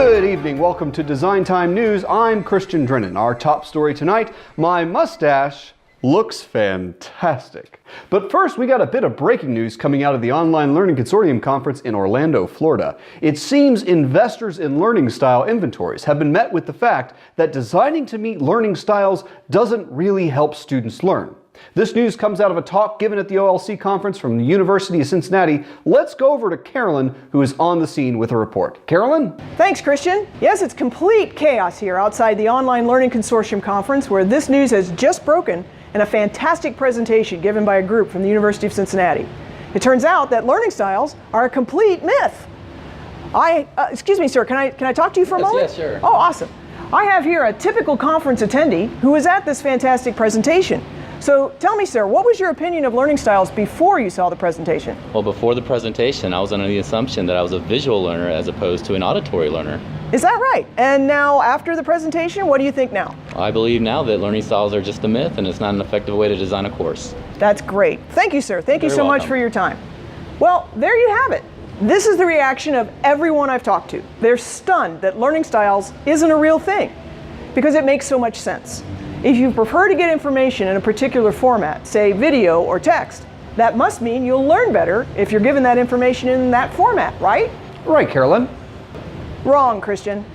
Good evening, welcome to Design Time News. I'm Christian Drennen. Our top story tonight, my mustache looks fantastic. But first, we got a bit of breaking news coming out of the Online Learning Consortium Conference in Orlando, Florida. It seems investors in learning style inventories have been met with the fact that designing to meet learning styles doesn't really help students learn. This news comes out of a talk given at the OLC conference from the University of Cincinnati. Let's go over to Carolyn, who is on the scene with a report. Carolyn? Thanks, Christian. Yes, it's complete chaos here outside the Online Learning Consortium conference, where this news has just broken in a fantastic presentation given by a group from the University of Cincinnati. It turns out that learning styles are a complete myth. Excuse me, sir, can I talk to you for a moment? Yes, sure. Oh, awesome. I have here a typical conference attendee who was at this fantastic presentation. So tell me, sir, what was your opinion of learning styles before you saw the presentation? Well, before the presentation, I was under the assumption that I was a visual learner as opposed to an auditory learner. Is that right? And now, after the presentation, what do you think now? I believe now that learning styles are just a myth and it's not an effective way to design a course. That's great. Thank you, sir. Thank you so much for your time. Well, there you have it. This is the reaction of everyone I've talked to. They're stunned that learning styles isn't a real thing because it makes so much sense. If you prefer to get information in a particular format, say video or text, that must mean you'll learn better if you're given that information in that format, right? Right, Carolyn. Wrong, Christian.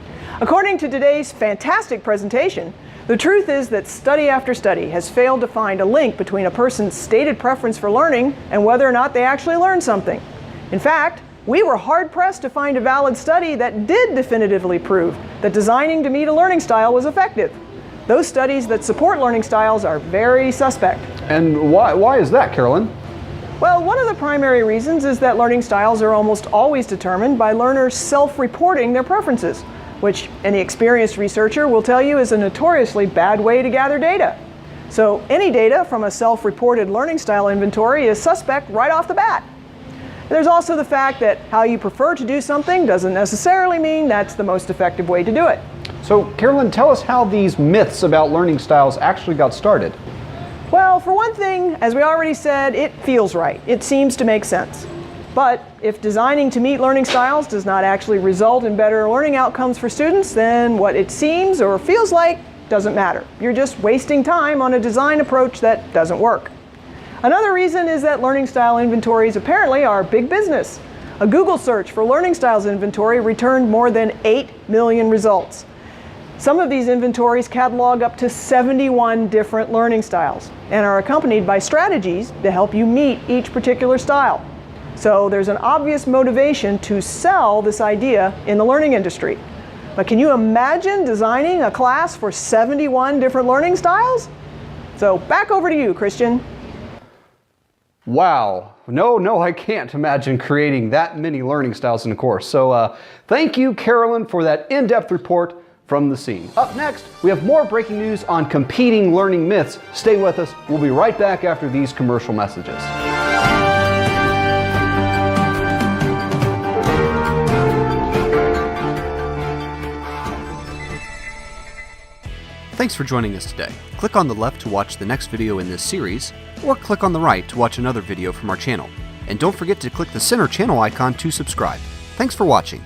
According to today's fantastic presentation, the truth is that study after study has failed to find a link between a person's stated preference for learning and whether or not they actually learn something. In fact, we were hard-pressed to find a valid study that did definitively prove that designing to meet a learning style was effective. Those studies that support learning styles are very suspect. And why is that, Carolyn? Well, one of the primary reasons is that learning styles are almost always determined by learners self-reporting their preferences, which any experienced researcher will tell you is a notoriously bad way to gather data. So any data from a self-reported learning style inventory is suspect right off the bat. There's also the fact that how you prefer to do something doesn't necessarily mean that's the most effective way to do it. So, Carolyn, tell us how these myths about learning styles actually got started. Well, for one thing, as we already said, it feels right. It seems to make sense. But if designing to meet learning styles does not actually result in better learning outcomes for students, then what it seems or feels like doesn't matter. You're just wasting time on a design approach that doesn't work. Another reason is that learning style inventories apparently are big business. A Google search for learning styles inventory returned more than 8 million results. Some of these inventories catalog up to 71 different learning styles and are accompanied by strategies to help you meet each particular style. So there's an obvious motivation to sell this idea in the learning industry. But can you imagine designing a class for 71 different learning styles? So back over to you, Christian. Wow. No, I can't imagine creating that many learning styles in a course. So thank you, Carolyn, for that in-depth report from the scene. Up next, we have more breaking news on competing learning myths. Stay with us. We'll be right back after these commercial messages. Thanks for joining us today. Click on the left to watch the next video in this series, or click on the right to watch another video from our channel. And don't forget to click the center channel icon to subscribe. Thanks for watching.